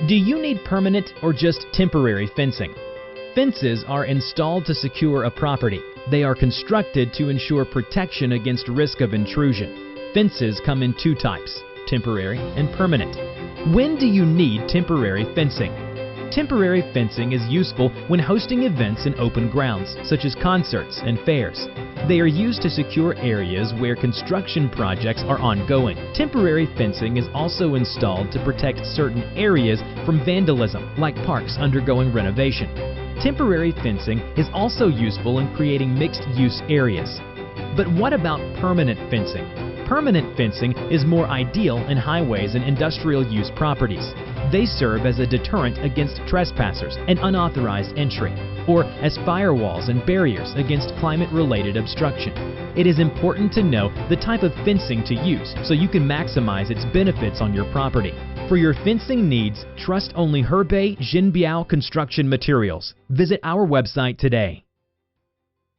Do you need permanent or just temporary fencing? Fences are installed to secure a property. They are constructed to ensure protection against risk of intrusion. Fences come in two types, temporary and permanent. When do you need temporary fencing? Temporary fencing is useful when hosting events in open grounds, such as concerts and fairs. They are used to secure areas where construction projects are ongoing. Temporary fencing is also installed to protect certain areas from vandalism, like parks undergoing renovation. Temporary fencing is also useful in creating mixed-use areas. But what about permanent fencing? Permanent fencing is more ideal in highways and industrial use properties. They serve as a deterrent against trespassers and unauthorized entry, or as firewalls and barriers against climate-related obstruction. It is important to know the type of fencing to use so you can maximize its benefits on your property. For your fencing needs, trust only Hebei Jinbiao construction materials. Visit our website today.